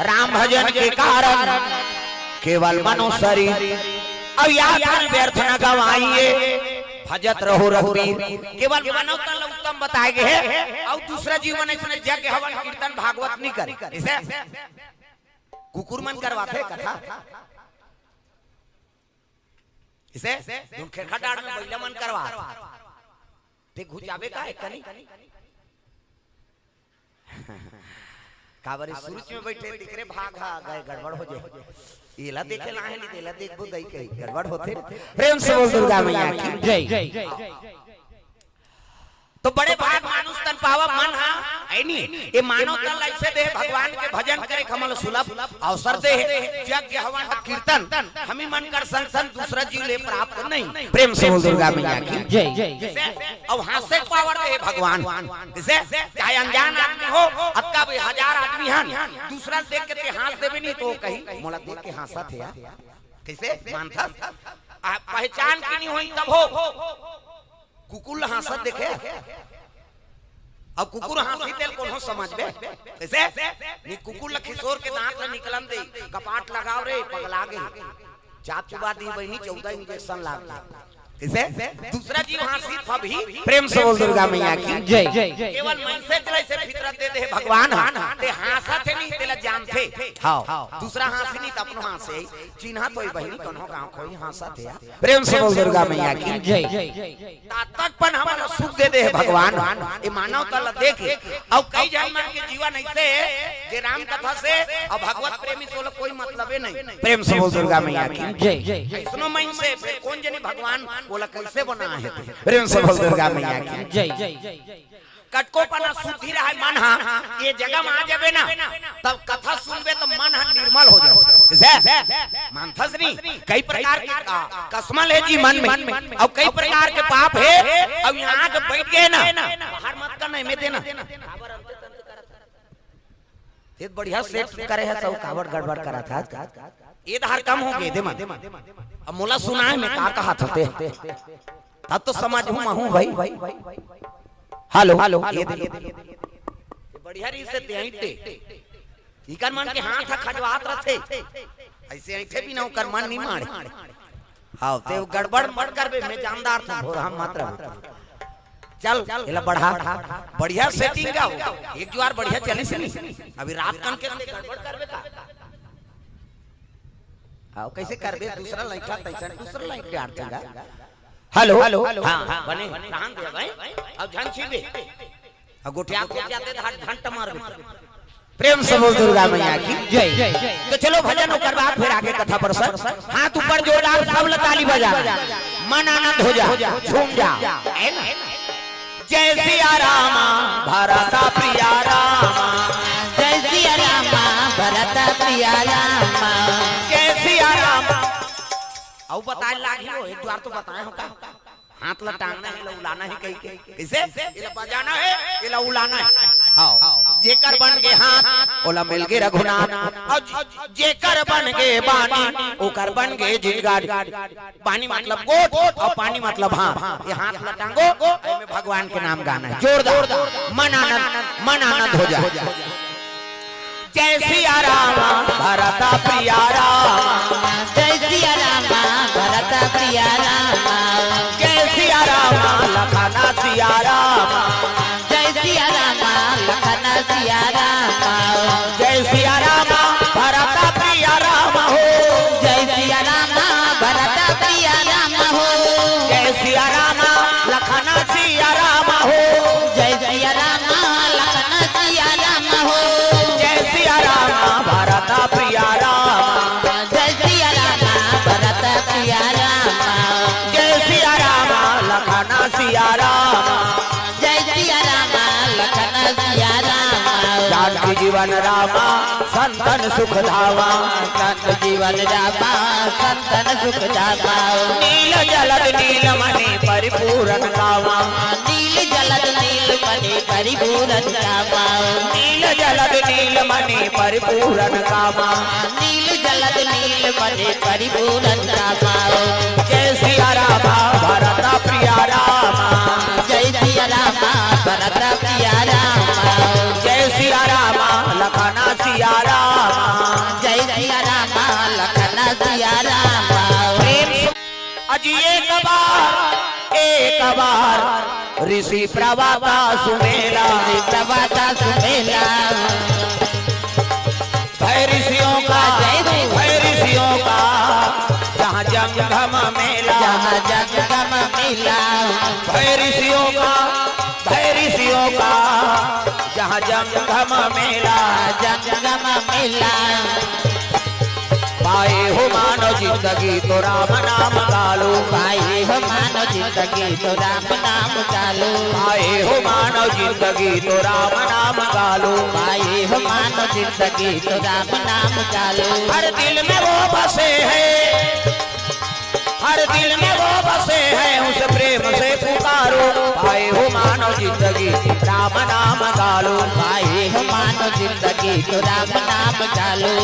राम भजन के कारण केवल मनो शरीर अब यार व्यर्थ न गवाइए भजत रहो रघुवीर। केवल मानव तन उत्तम बताए गए हैं और दूसरा जीवन इसने यज्ञ हवन कीर्तन भागवत नहीं करे। इसे कुकुर मन करवाते कथा, इसे खेखा डाड़ में बैला मन करवा ते घुचावे का एक कनी कावरी सूरज में बैठे दिखरे भाग गए गड़बड़ हो जाए एला देखे ना है नहीं तेला देख बो गई कहीं गड़बड़ होते। प्रेम से बोल दुर्गा मैया की जय। तो बड़े भाग मानुष तन पावा मन हा है नहीं ये मानव तन ऐसे दे भगवान के भजन करे कमल सुलभ अवसर दे यज्ञ हवन कीर्तन हम ही मन कर संसन दूसरा जीव ले प्राप्त नहीं। प्रेम से बोल दुर्गा मैया की जय। अब हास्य पावर दे भगवान जैसे चाहे अनजान आदमी हो अब का 1000 आदमी हन दूसरा देख के ते हाथ देवे नहीं तो कहीं मोला देख के हंसा थे कैसे मानता पहचान की नहीं हुई तब हो कुकुर हंसत देखे अब कुकुर हंसी तेल कौन हो समझ में ऐसे नी कुकुर लखीसोर के दांत ल निकलन दे कपाट लगाओ रे पगला गई चाप चुबा दी बहनी 14 इंजेक्शन लाग इसे दूसरा जीव हंसी फभी। प्रेम से बोल दुर्गा मैया की जय। केवल मन से चले से फितरत दे दे भगवान ते हंसा थे नहीं तेला जान थे हां दूसरा हंसी नहीं त अपनो हंसे चिन्हा तोई बहनी कन्हो गांव कोई हंसा थे। प्रेम से बोल दुर्गा मैया की जय। तातकपन हमारा सुख दे दे भगवान ये मानव तल देखे और कई जन्म के जीवन ऐसे जे राम कथा से और भगवत प्रेमी सोल कोई मतलबे नहीं। प्रेम से बोल दुर्गा मैया की जय। इसनो मन से कौन जने भगवान बोला कैसे बना है प्रेम से बोल दुर्गा मैया की जय। कटको पना शुद्धि रहा मन हा ये जगह में आ जावे ना तब कथा सुनबे तो मन हा निर्मल हो जाए मानथस नहीं कई प्रकार के कसमल है जी मन में और कई प्रकार के पाप है अब यहाँ के बैठ गए ना बाहर मत करना में देना ये बढ़िया सेट करे है सब कावड़ गड़बड़ करा था ये धार कम हो गए दे मत अब मोला सुना है मैं का कहा था अब तो समझ हूं भाई हेलो ये बढ़िया री से तेईटे इकर मन के हाथ खजवात रथे ऐसे ऐठे भी ना कर मन नहीं मारे हां ते गड़बड़ मत करबे मैं जानदार था और हम मात्र चल एला बढ़ा बढ़िया सेटिंग का एक बार बढ़िया चली से नहीं अभी रात कन के गड़बड़ करबे का हां कैसे करबे दूसरा लाइट तैसा दूसरा लाइट डाल देगा। हेलो हां बने कहां दे भाई अब झन छीबे अब गोटिया को जाते घंट मारबे। प्रेम से बोल दुर्गा मैया की जय। तो चलो भजन कर बाद फिर आगे कथा पर सर हाथ ऊपर जोरदार सब ताली बजा मन आनंद हो जा झूम जा है ना। जय सिया रामा भरता प्रिया रामा जय सिया रामा भरता प्रिया रामा जय सिया रामा। अब बताए लागी हो एक बार तो बताए हो का हाथ लटाना है उलाना है कहीं के कैसे इला बजाना है इला उलाना है हां जेकर बन के हाथ ओला मिल के रघुनाथ और जेकर बन के बानी ओकर बन के जिनगाड़ पानी मतलब गोट और पानी मतलब हां ये हाथ लटांगो में भगवान के नाम गाना है जोरदार मन आनंद हो जाए। जय सिया रामा भरता प्रिया रामा जय सिया रामा भरता प्रिया रामा जय सिया रामा लखना सिया रामा जय सिया रामा लखना सिया रामा जय सिया रामा भरता प्रिया रामा हो जय सिया रामा भरता प्रिया रामा हो जय सिया रामा लखना सिया रामा हो जय सिया रामा लखना सिया रामा हो जय सिया रामा भरता प्रिया रामा जय सिया रामा भरता प्रिया रामा जय सिया रामा लखना सिया रामा जय सिया रामा लखना सिया रामा जानकी जीवन रामा संतन सुख धावा संत जीवन रामा संतन सुख धावा नील जलद नीलमणि परिपूर्ण कामा नील जलद नीलमणि परिपूर्ण कामा नील जलद नीलमणि परिपूर्ण कामा नील जलद नीलमणि परिपूर्ण कामा जय सिया रामा भरता प्रिया रामा जय सिया रामा भरता प्रिया रामा जय सिया रामा लखना सिया रामा अजी एक बार ऋषि प्रवाता सुमेला, प्रवाता सुमेला, भय ऋषियों का जहाँ जंगम मेला, जहाँ जंगम मेला, भय ऋषियों का जहाँ जंगम मेला, जंगम मेला। पाए हो मानो जिंदगी तो राम नाम गालो, पाए हो मानो जिंदगी तो राम नाम गालो, पाए हो मानो जिंदगी तो राम नाम गालो, पाए हो मानो जिंदगी तो राम नाम गालो। हर दिल में वो बसे है, हर दिल में वो बसे है, उस प्रेम से पुकारो। पाए हो मानो जिंदगी राम नाम गालो, पाए हो मानो जिंदगी तो राम नाम गालो।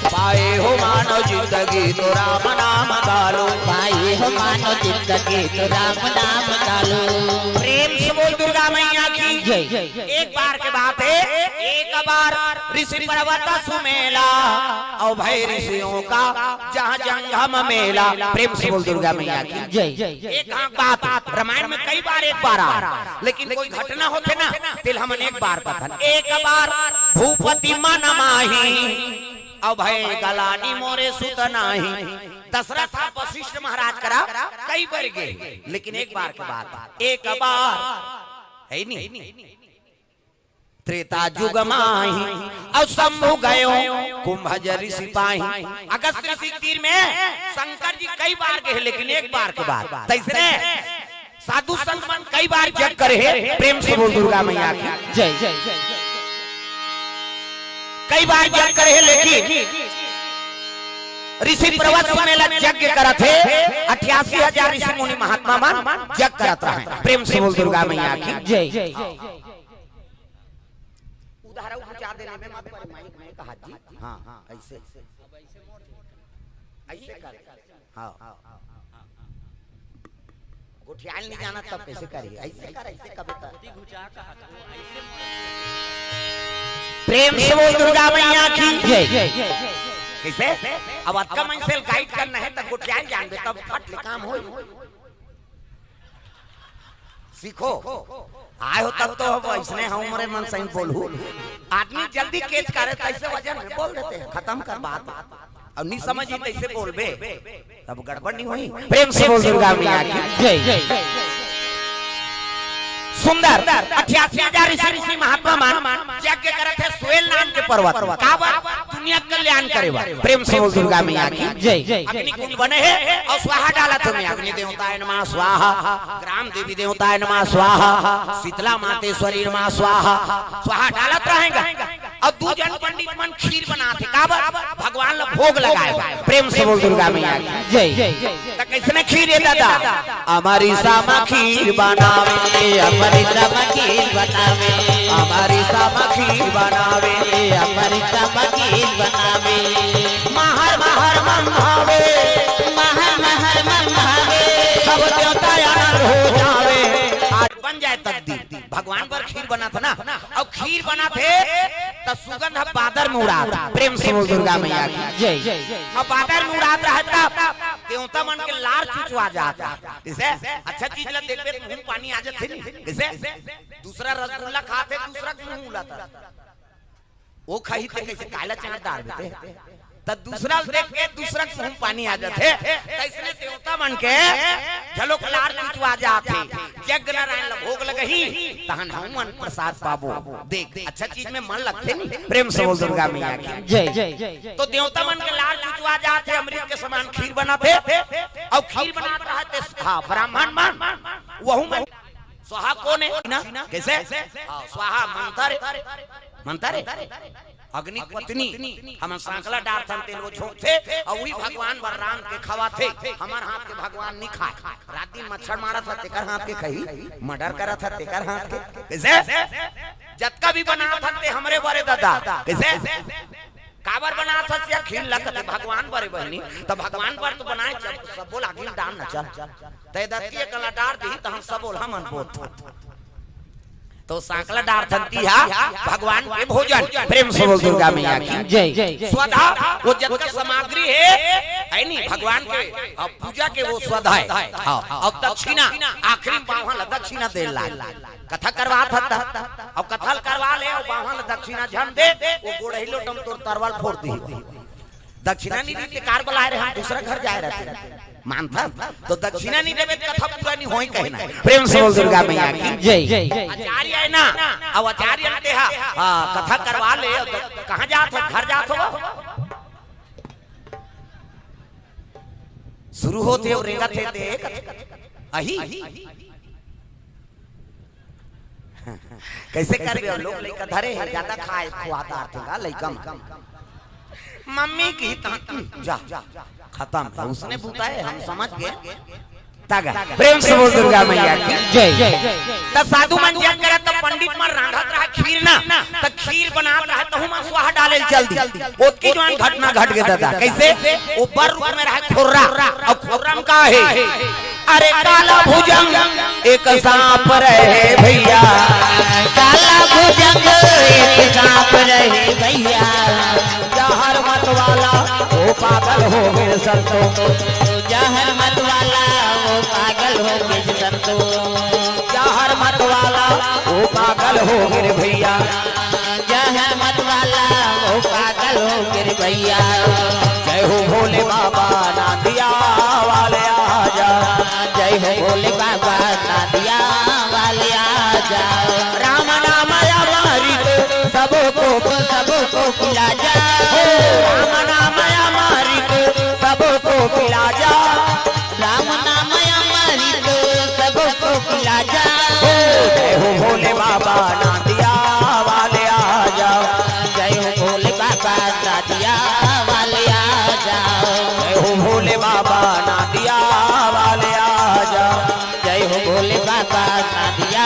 पाए हो मानो जिंदगी तो राम नाम गालो, पाए हो मानो जिंदगी तो राम नाम गालो। प्रेम से बोल दुर्गा मैया की जय। एक बार के बात है, एक बार ऋषि पर्वत सुमेला, और भय ऋषियों का जहाँ जंगम मेला। प्रेम से बोल दुर्गा मैया की जय। एक बात रामायण में कई बार एक बार आ, लेकिन कोई घटना होते ना तिल हमन एक बार कथन। एक बार भूपति मन माही, अब भय गलानी मोरे सुत नाही। दशरथ वशिष्ठ महाराज करा कई बार गए, लेकिन एक बार के बात, एक बार है नहीं त्रेता जुग माही, और शंभु गयो कुंभज ऋषि पाही। अगस्त ऋषि तीर में शंकर जी कई बार गए, लेकिन एक बार के बाद तीसरे साधु संत मन कई बार जग करे। प्रेम से बोल दुर्गा मैया की जय। कई बार जग करे, लेकिन ऋषि पर्वत सुमेला यज्ञ करत है। 88,000 ऋषि मुनि महात्मा मान जग करत रहे। प्रेम से बोल दुर्गा मैया की जय। उदाहरण उपचार देने में मत पर माइक में कहा जी, हाँ ऐसे कर, हाँ गुठियाल नहीं जाना तब कैसे करिए, ऐसे कर, ऐसे कविता। प्रेम से बोल दुर्गा मैया की जय। कैसे अब अक्का मंजिल गाइड करना है तब गुठियाल जान दे, तब फट ले काम हो। सीखो आए हो तब तो इसने हमारे मन से बोलू। आदमी जल्दी केच करे तैसे वजन में बोल देते हैं, खत्म कर बात। अब नहीं समझी तैसे बोल बे, तब गड़बड़ नहीं हुई। प्रेम से बोल दुर्गा मैया की जय। सुंदर 88,000 ऋषि महात्मा मान यज्ञ करत है स्वेल नाम के पर्वत का दुनिया कल्याण करेवा। प्रेम से बोल दुर्गा मैया की जय। अग्नि कुंड बने हैं और स्वाहा डाला तुम्हें। अग्नि देवताय नमः स्वाहा, ग्राम देवी देवताय नमः स्वाहा, शीतला मातेश्वरी नमः स्वाहा। स्वाहा डालत रहेगा और दू जन पंडित मन खीर बनाते काबर भगवान ला भोग लगाए। प्रेम से बोल दुर्गा मैया की जय। तो कैसे खीर है दादा? हमारी सामा खीर बनावे, हमारी सामा खीर बनावे, हमारी सामा खीर बनावे, हमारी सामा खीर बनावे। महर महर मन भावे, महर महर मन भावे, सब देवता आनंद हो जावे। आज बन जाए तकदीर। भगवान पर खीर बना था ना, अब खीर बना थे तो सुगंध बादर में उड़ा। प्रेम से बोल दुर्गा मैया की जय। अब बादर में उड़ाता रहता देवता मन के लार चुचवा जाता। जैसे अच्छा चीज ला देखबे तो मुंह पानी आ जाते नहीं। जैसे दूसरा रसगुल्ला खाते दूसरा मुंह उलाता, वो खाई थे कैसे काला चना डाल देते तब दूसरा देख के दूसरा मुंह पानी आ जाते। कैसे देवता मन के झलो लार चुचवा जाते। यज्ञ नारायण ला भोग लगही तहन हम मन प्रसाद पाबो। देख अच्छा चीज में मन लगते नहीं। प्रेम से बोल दुर्गा मैया की जय। तो देवता मन के लार चुचवा जाते, अमृत के समान खीर बनाते और खीर बनाते रहते। हाँ ब्राह्मण मान वहु में स्वाहा कौन है ना? कैसे स्वाहा मंत्र अग्नि पत्नी हम सांकला डार तेल वो झोंकते और वही भगवान बलराम के खवाते। हमार हाथ के भगवान नहीं खाए। रात दिन मच्छर मारा था तेकर हाथ के कही, मर्डर करा था तेकर हाथ के। कैसे जतका भी बना था हमरे बारे दादा। कैसे काबर बना था या खीर लगते भगवान बरे बहनी तो भगवान पर तो बनाए सब बोल अग्नि डाल न चल ते दत्ती कला डार दी तो हम सब बोल हमन बोल तो सांकला डार्थंती है भगवान के भोजन। प्रेम से बोल दुर्गा मैया की जय। स्वधा वो जग का सामग्री है नहीं भगवान के अब पूजा के वो स्वधा है। अब दक्षिणा आखिरी बावहन दक्षिणा दे ला कथा करवा था अब कथल करवा ले और बावहन दक्षिणा झन दे वो गोड़हिलो टम तोर तरवाल फोड़ दी दक्षिणा नहीं दी कार बुलाए रहे हम दूसरा घर जाए रहते मानता तो दक्षिणा नहीं देवे कथा पूरा नहीं होई कहना। प्रेम से बोल दुर्गा मैया की जय। आचार्य है ना अब आचार्य ने हां कथा करवा ले कहां जात हो घर जात हो शुरू होते और रेंगा थे देख अही कैसे करबे लोग लइका धरे है ज्यादा खाए खुआता आर्थेगा लइका मम्मी की जा खत्म उसने बताए हम समझ गए तागा। प्रेम से बोल दुर्गा मैया की जय। तब साधु मन जब करे तब पंडित मन रांधत रहा खीर ना तब खीर बनात रहा तो हम स्वाहा डाले जल्दी ओतकी जवान घटना घट गया दादा कैसे ऊपर रूप में रहा खुर्रा और खुर्रम का है अरे काला भुजंग एक सांप रहे भैया काला भुजंग एक सांप रहे भैया जहर मत वाला वो पागल हो गए संतो जहर मत वाला वो पागल हो गए संतो जहर मत वाला वो पागल हो गए भैया जहर मत वाला वो पागल हो गए भैया जय हो भोले बाबा नादिया वाले आजा जय हो भोले बाबा नादिया वाले आजा राम नाम अमृत सबको पिला जा राम नाम अमृत सबको पिला जा राम नाम अमृत सबको पिला जा जय हो भोले बाबा नादिया वाले आजा जय हो भोले बाबा नादिया वाले आजा जय हो भोले बाबा नादिया वाले आजा जय हो भोले बाबा नादिया